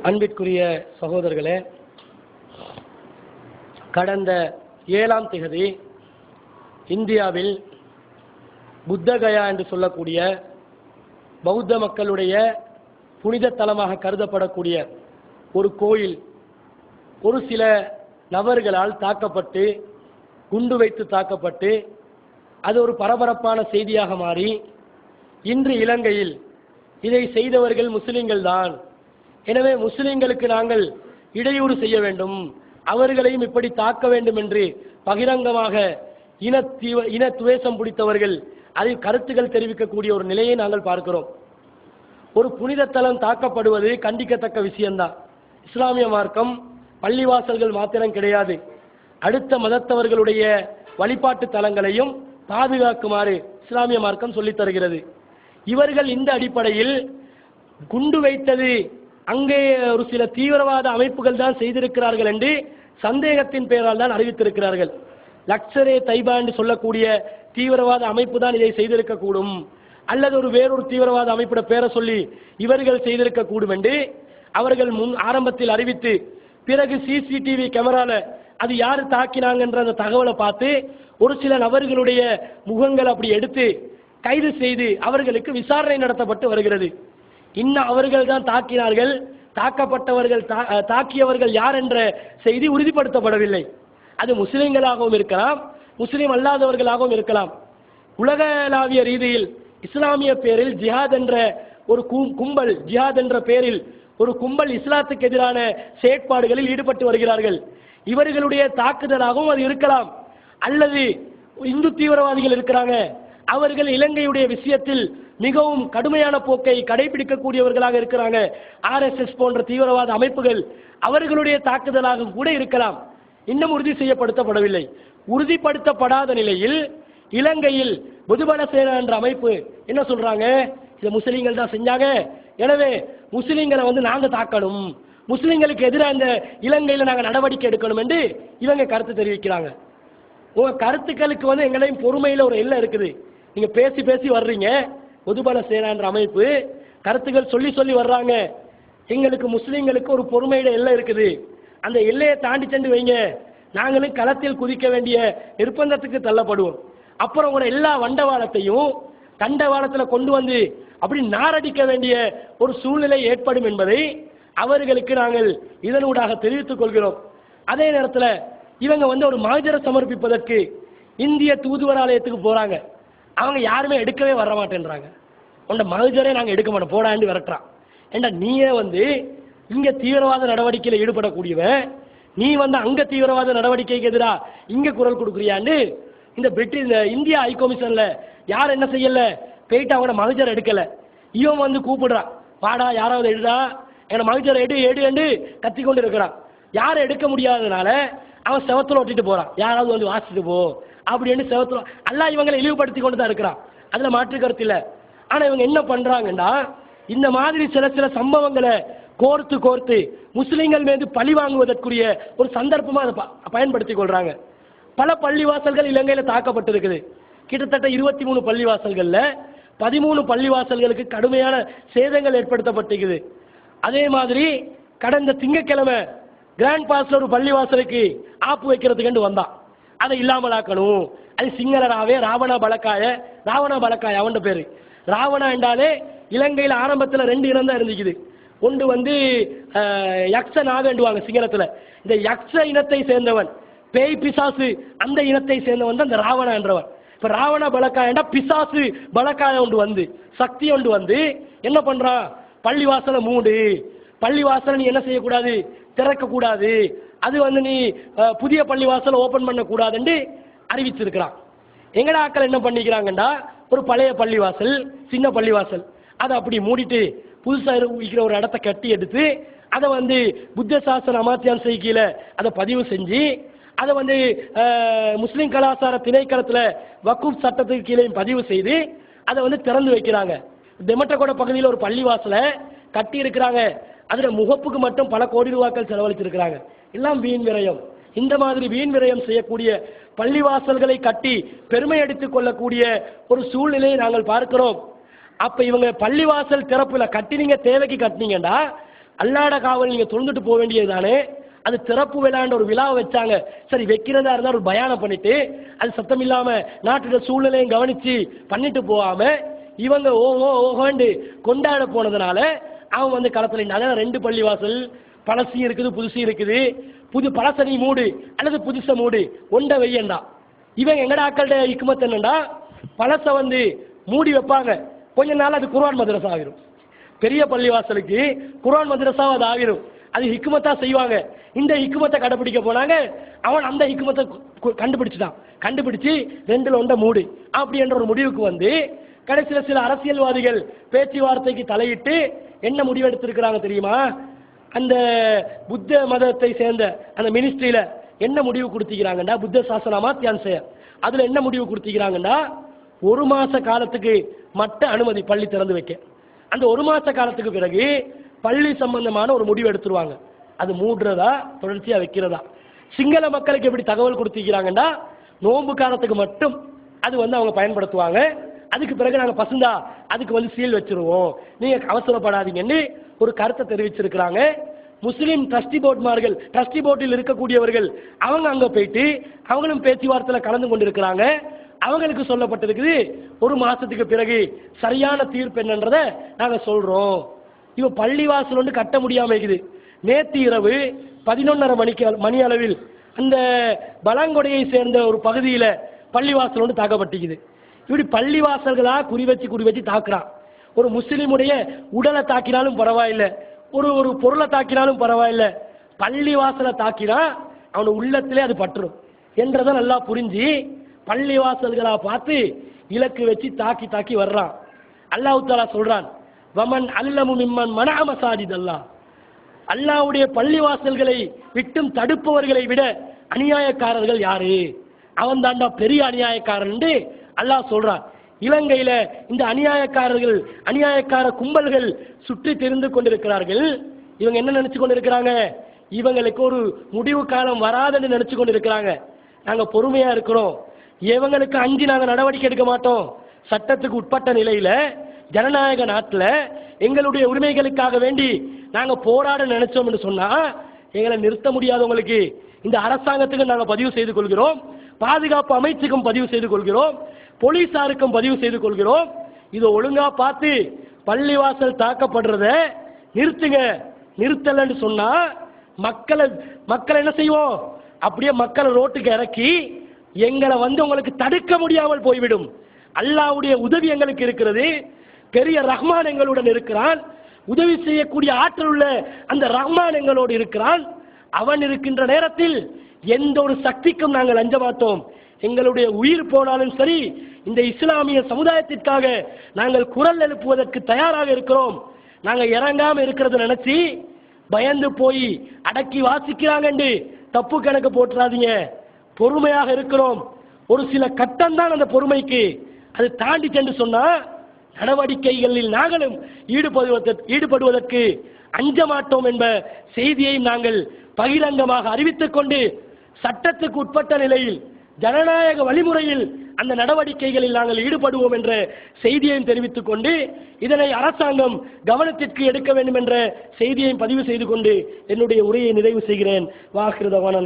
அன்பிற்குரிய சகோதரர்களே, கடந்த 7ஆம் தேதி இந்தியாவில் புத்தகயா என்று சொல்லக்கூடிய பௌத்த மக்களுடைய புனித தலமாக கருதப்படக்கூடிய ஒரு கோயில் ஒரு சில நபர்களால் தாக்கப்பட்டு குண்டு வைத்து தாக்கப்பட்டு அது ஒரு பரபரப்பான செய்தியாக மாறி இன்று இலங்கையில் இதை செய்தவர்கள் முஸ்லிம்கள் தான், எனவே முஸ்லிம்களுக்கு நாங்கள் இடையூறு செய்ய வேண்டும், அவர்களையும் இப்படி தாக்க வேண்டும் என்று பகிரங்கமாக இன துவேஷம் பிடித்தவர்கள் அதில் கருத்துக்கள் தெரிவிக்கக்கூடிய ஒரு நிலையை நாங்கள் பார்க்கிறோம். ஒரு புனித தலம் தாக்கப்படுவது கண்டிக்கத்தக்க விஷயம்தான். இஸ்லாமிய மார்க்கம் பள்ளிவாசல்கள் மாத்திரம் கிடையாது, அடுத்த மதத்தவர்களுடைய வழிபாட்டு தலங்களையும் பாதுகாக்குமாறு இஸ்லாமிய மார்க்கம் சொல்லித் தருகிறது. இவர்கள் இந்த அடிப்படையில் குண்டு வைத்தது அங்கே ஒரு சில தீவிரவாத அமைப்புகள் தான் செய்திருக்கிறார்கள் என்று சந்தேகத்தின் பெயரால் தான் அறிவித்திருக்கிறார்கள். லக்சரே தைபா என்று சொல்லக்கூடிய தீவிரவாத அமைப்பு தான் இதை செய்திருக்கக்கூடும், அல்லது ஒரு வேறொரு தீவிரவாத அமைப்போட பேரை சொல்லி இவர்கள் செய்திருக்கக்கூடும் என்று அவர்கள் ஆரம்பத்தில் அறிவித்து, பிறகு சிசிடிவி கேமரால அது யாரு தாக்கினாங்கன்ற அந்த தகவலை பார்த்து ஒரு சில நபர்களுடைய முகங்கள் அப்படி எடுத்து கைது செய்து அவர்களுக்கு விசாரணை நடத்தப்பட்டு வருகிறது. இன்னும் அவர்கள் தான் தாக்கினார்கள், தாக்கப்பட்டவர்கள் தாக்கியவர்கள் யார் என்ற செய்தி உறுதிப்படுத்தப்படவில்லை. அது முஸ்லிம்களாகவும் இருக்கலாம், முஸ்லிம் அல்லாதவர்களாகவும் இருக்கலாம். உலகளாவிய ரீதியில் இஸ்லாமிய பேரில் ஜிஹாத் என்ற ஒரு கும்பல், ஜிஹாத் என்ற பேரில் ஒரு கும்பல் இஸ்லாத்துக்கு எதிரான செயற்பாடுகளில் ஈடுபட்டு வருகிறார்கள். இவர்களுடைய தாக்குதலாகவும் அது இருக்கலாம், அல்லது இந்து தீவிரவாதிகள் இருக்கிறாங்க, அவர்கள் இலங்கையுடைய விஷயத்தில் மிகவும் கடுமையான போக்கை கடைபிடிக்கக்கூடியவர்களாக இருக்கிறாங்க, ஆர்எஸ்எஸ் போன்ற தீவிரவாத அமைப்புகள், அவர்களுடைய தாக்குதலாக கூட இருக்கலாம். இன்னும் உறுதி செய்யப்படுத்தப்படவில்லை. உறுதிப்படுத்தப்படாத நிலையில் இலங்கையில் பொதுபல சேனா என்ற அமைப்பு என்ன சொல்றாங்க, இதை முஸ்லீம்கள் தான் செஞ்சாங்க, எனவே முஸ்லீம்களை நாங்க தாக்கணும், முஸ்லீம்களுக்கு எதிராக இந்த இலங்கையில் நாங்கள் நடவடிக்கை எடுக்கணும் என்று இவங்க கருத்து தெரிவிக்கிறாங்க. உங்க கருத்துக்களுக்கு எங்களையும் பொறுமையில் ஒரு எல்லை இருக்குது. நீங்க பேசி பேசி வர்றீங்க, பொதுபல சேனா என்ற அமைப்பு கருத்துக்கள் சொல்லி சொல்லி வர்றாங்க, எங்களுக்கு முஸ்லீம்களுக்கு ஒரு பொறுமையில எல்லை இருக்குது, அந்த எல்லையை தாண்டி சென்று வைங்க, நாங்களும் களத்தில் குதிக்க வேண்டிய நிர்பந்தத்துக்கு தள்ளப்படுவோம். அப்புறம் உங்களோட எல்லா வண்டவாளத்தையும் தண்டவாளத்தில் கொண்டு வந்து அப்படி நாரடிக்க வேண்டிய ஒரு சூழ்நிலை ஏற்படும் என்பதை அவர்களுக்கு நாங்கள் இதனூடாக தெரிவித்துக் கொள்கிறோம். அதே நேரத்தில் இவங்க ஒரு மகஜரை சமர்ப்பிப்பதற்கு இந்திய தூதுவராலயத்துக்கு போறாங்க, அவங்க யாருமே எடுக்கவே வர மாட்டேன்றாங்க. உண்ட மகஜரே நாங்கள் எடுக்க மாட்டோம் போடாண்டு விரட்டுறான். ஏண்டா நீயே இங்க தீவிரவாத நடவடிக்கையில் ஈடுபடக்கூடியவன், நீ அங்க தீவிரவாத நடவடிக்கைக்கு எதிராக இங்க குரல் கொடுக்குறியாண்டு இந்த இந்தியா ஹை கமிஷன்ல யார் என்ன செய்யல, போயிட்டு அவனோட மகஜர் எடுக்கல, இவன் கூப்பிடுறான், வாடா யாராவது எழுதா என மகஜரை எடு எடு என்று கத்தி கொண்டு இருக்கிறான். யாரை எடுக்க முடியாததுனால அவன் செவத்துல ஒட்டிட்டு போறான், யாராவது வாசிட்டு போ அப்படின்னு செவத்துல அல்ல இவங்களை இழிவுபடுத்தி கொண்டு தான் இருக்கிறான், அதுல மாற்று கருத்து இல்லை. ஆனா இவங்க என்ன பண்றாங்கன்னா, இந்த மாதிரி சில சில சம்பவங்களை கோர்த்து கோர்த்து முஸ்லிம்கள் மீது பழி வாங்குவதற்குரிய ஒரு சந்தர்ப்பமா அதை பயன்படுத்திக் கொள்றாங்க. பல பள்ளிவாசல்கள் இலங்கையில தாக்கப்பட்டிருக்குது. கிட்டத்தட்ட 23 பள்ளிவாசல்கள்ல 13 பள்ளிவாசல்களுக்கு கடுமையான சேதங்கள் ஏற்படுத்தப்பட்டிருக்குது. அதே மாதிரி கடந்த திங்கட்கிழமை கிராண்ட் பாஸ்ல ஒரு பள்ளிவாசலுக்கு ஆப்பு வைக்கிறதுக்கு வந்தான், அதை இல்லாமலாக்கணும், அது சிங்களராவே ராவணா பலக்காய அவன் பேரு. ராவணா என்றாலே இலங்கையில் ஆரம்பத்தில் 2 இனம் தான் இருந்துக்குது. ஒன்று யக்ஷ நாகண்டுவாங்க சிங்களத்தில், இந்த யக்ஷ இனத்தை சேர்ந்தவன், பேய் பிசாசு அந்த இனத்தை சேர்ந்தவன் தான் இந்த ராவணா என்றவன். இப்ப ராவண பலக்காயண்டா பிசாசு பலக்காய ஒன்று சக்தி ஒன்று என்ன பண்றான், பள்ளிவாசலை மூடு, பள்ளிவாசலை நீ என்ன செய்யக்கூடாது, திறக்கக்கூடாது, அது நீ புதிய பள்ளிவாசலை ஓபன் பண்ணக்கூடாதுன்னு அறிவிச்சிருக்கிறான். எங்கட ஆக்கள் என்ன பண்ணிக்கிறாங்கண்டா, ஒரு பழைய பள்ளிவாசல், சின்ன பள்ளிவாசல், அதை அப்படி மூடிட்டு புதுசாக இருக்கிற ஒரு இடத்த கட்டி எடுத்து அதை புத்த சாசன அமாத்தியான் செய்கையில அதை பதிவு செஞ்சு அதை முஸ்லீம் கலாச்சார திணைக்களத்தில் வக்கூப் சட்டத்துக்கு கீழே பதிவு செய்து அதை திறந்து வைக்கிறாங்க. தெமட்டகொட பகுதியில் ஒரு பள்ளிவாசலை கட்டி இருக்கிறாங்க, அதுல முகப்புக்கு மட்டும் பல கோடி ரூபாய்கள் செலவழிச்சிருக்கிறாங்க. எல்லாம் வீண் விரயம். இந்த மாதிரி வீண் விரயம் செய்யக்கூடிய பள்ளிவாசல்களை கட்டி பெருமை அடித்துக் கொள்ளக்கூடிய ஒரு சூழ்நிலையை நாங்கள் பார்க்கிறோம். அப்ப இவங்க பள்ளிவாசல் திறப்புல கட்டினீங்க, தேவைக்கு கட்டினீங்கன்னா அல்லாட காவல் நீங்க தொழுந்துட்டு போக வேண்டியதுதானே. அது திறப்பு விழான்ற ஒரு விழாவை வச்சாங்க. சரி, வைக்கிறதா இருந்தா ஒரு பயானம் பண்ணிட்டு அது சத்தம் இல்லாம நாட்டோட சூழ்நிலையும் கவனிச்சு பண்ணிட்டு போகாம இவங்க ஓஹோ ஓஹோண்டு கொண்டாட போனதுனால அவன் வந்து களத்துல அதான் 2 பள்ளிவாசல் பழசும் இருக்குது புதுசும் இருக்குது. பழசனி மூடு அல்லது புதுச மூடு ஒண்ட வையண்டா. இவங்க எங்கடா ஆக்களோட ஹிக்மத் என்னண்டா, பழச வந்து மூடி வைப்பாங்க, கொஞ்ச நாள் அது குர்ஆன் மதரசா ஆகிரும். பெரிய பள்ளிவாசலுக்கு குர்ஆன் மதரசா அது ஆகிரும். அது ஹிக்மத்தா செய்வாங்க. இந்த ஹிக்மத்தை கடைபிடிக்க போனாங்க. அவன் அந்த ஹிக்மத்தை கண்டுபிடிச்சிட்டான். கண்டுபிடிச்சு 2ல் ஒண்ட மூடு அப்படி என்ற ஒரு முடிவுக்கு வந்து கடைசியில் சில அரசியல்வாதிகள் பேச்சுவார்த்தைக்கு தலையிட்டு என்ன முடிவெடுத்திருக்கிறாங்க தெரியுமா? அந்த புத்த மதத்தை சேர்ந்த அந்த மினிஸ்ட்ரியில என்ன முடிவு கொடுத்திருக்கிறாங்கன்னா, புத்த சாசனமா தியான்சய அதுல என்ன முடிவு கொடுத்திருக்கிறாங்கன்னா, 1 மாச காலத்துக்கு மட்டும் அனுமதி பள்ளி திறந்து வைக்க. அந்த 1 மாச காலத்துக்கு பிறகு பள்ளி சம்பந்தமான ஒரு முடிவு எடுத்துருவாங்க. அது மூடுறதா தொடர்ச்சியா வைக்கிறதா. சிங்கள மக்களுக்கு எப்படி தகவல் கொடுத்திருக்கிறாங்கன்னா, நோன்பு காலத்துக்கு மட்டும் அது வந்து அவங்க பயன்படுத்துவாங்க. அதுக்கு பிறகு நாங்கள் பசுந்தா அதுக்கு வந்து சீல் வச்சிருவோம், நீங்க அவசரப்படாதீங்கன்னு ஒரு கருத்தை தெரிவிச்சிருக்கிறாங்க. முஸ்லீம் ட்ரஸ்டி போர்ட்மார்கள், ட்ரஸ்டி போர்ட்டில் இருக்கக்கூடியவர்கள் அவங்க அங்க போயிட்டு அவங்களும் பேச்சுவார்த்தையில் கலந்து கொண்டிருக்கிறாங்க. அவங்களுக்கு சொல்லப்பட்டிருக்குது 1 மாசத்துக்கு பிறகு சரியான தீர்ப்பு என்னன்றதை நாங்க சொல்றோம். இவ பள்ளிவாசல் ஒன்று கட்ட முடியாம இருக்குது. நேற்று இரவு 11:30 மணி அளவில் அந்த பலாங்கொடையை சேர்ந்த ஒரு பகுதியில் பள்ளிவாசல் ஒன்று தாக்கப்பட்டிருக்குது. இப்படி பள்ளிவாசல்களா குறி வச்சு தாக்குறான். ஒரு முஸ்லீமுடைய உடலை தாக்கினாலும் பரவாயில்லை, ஒரு பொருளை தாக்கினாலும் பரவாயில்லை, பள்ளிவாசலை தாக்கினா அவனோட உள்ளத்திலே அது பற்றும் என்றதை நல்லா புரிஞ்சு பள்ளிவாசல்களா பார்த்து இலக்கு வச்சு தாக்கி வர்றான். அல்லாஹ் தஆலா சொல்றான், வமன் அல்லமு மிம்மன் மனஅ மசாஜித் அல்லாஹ். அல்லாஹ்வுடைய பள்ளிவாசல்களை விட்டும் தடுப்பவர்களை விட அநியாயக்காரர்கள் யாரு? அவன் தாண்டா பெரிய அநியாயக்காரன் என்று அல்லாஹ் சொல்றான். இலங்கையில இந்த அநியாயக்கார கும்பல்கள் சுற்றி தெரிந்து கொண்டிருக்கிறார்கள். இவங்க என்ன நினைச்சு கொண்டிருக்கிறாங்க? இவங்களுக்கு ஒரு முடிவு காலம் வராதுன்னு நினைச்சு கொண்டிருக்கிறாங்க. நாங்க பொறுமையா இருக்கிறோம், இவங்களுக்கு அஞ்சு நாங்க நடவடிக்கை எடுக்க மாட்டோம். சட்டத்துக்கு உட்பட்ட நிலையில ஜனநாயக நாட்டில் எங்களுடைய உரிமைகளுக்காக வேண்டி நாங்க போராட நினைச்சோம் என்று சொன்னா எங்களை நிறுத்த முடியாதவங்களுக்கு இந்த அரசாங்கத்துக்கு நாங்கள் பதிவு செய்து கொள்கிறோம், பாதுகாப்பு அமைச்சுக்கும் பதிவு செய்து கொள்கிறோம், போலீசாருக்கும் பதிவு செய்து கொள்கிறோம். இதை ஒழுங்கா பார்த்து பள்ளிவாசல் தாக்கப்படுறத நிறுத்துங்க. நிறுத்தலன்னு சொன்னா மக்களை என்ன செய்வோம்? அப்படியே மக்களை ரோட்டுக்கு இறக்கி எங்களை வந்து உங்களுக்கு தடுக்க முடியாமல் போய்விடும். அல்லாஹ்வுடைய உதவி எங்களுக்கு இருக்கிறது, பெரிய ரஹ்மான் எங்களுடன் இருக்கிறான், உதவி செய்யக்கூடிய ஆற்றல் உள்ள அந்த ரஹ்மான் எங்களோடு இருக்கிறான். அவன் இருக்கின்ற நேரத்தில் எந்த ஒரு சக்திக்கும் நாங்கள் அஞ்ச மாட்டோம். எங்களுடைய உயிர் போனாலும் சரி, இந்த இஸ்லாமிய சமுதாயத்திற்காக நாங்கள் குரல் எழுப்புவதற்கு தயாராக இருக்கிறோம். நாங்கள் இறங்காம இருக்கிறத நினைச்சு பயந்து போய் அடக்கி வாசிக்கிறாங்க தப்பு கணக்கு போட்டுறாதீங்க. பொறுமையாக இருக்கிறோம். ஒரு சில கட்டம் தான் அந்த பொறுமைக்கு. அது தாண்டி சென்று சொன்னா நடவடிக்கைகளில் நாங்களும் ஈடுபடுவதற்கு அஞ்ச மாட்டோம் என்ற செய்தியை நாங்கள் பகிரங்கமாக அறிவித்துக் கொண்டு சட்டத்துக்கு உட்பட்ட நிலையில் ஜனநாயக வழிமுறையில் அந்த நடவடிக்கைகளில் நாங்கள் ஈடுபடுவோம் என்ற செய்தியையும் தெரிவித்துக் கொண்டு இதனை அரசாங்கம் கவனத்திற்கு எடுக்க வேண்டும் என்ற செய்தியையும் பதிவு செய்து கொண்டு என்னுடைய உரையை நிறைவு செய்கிறேன். வாஹிரு தவானா.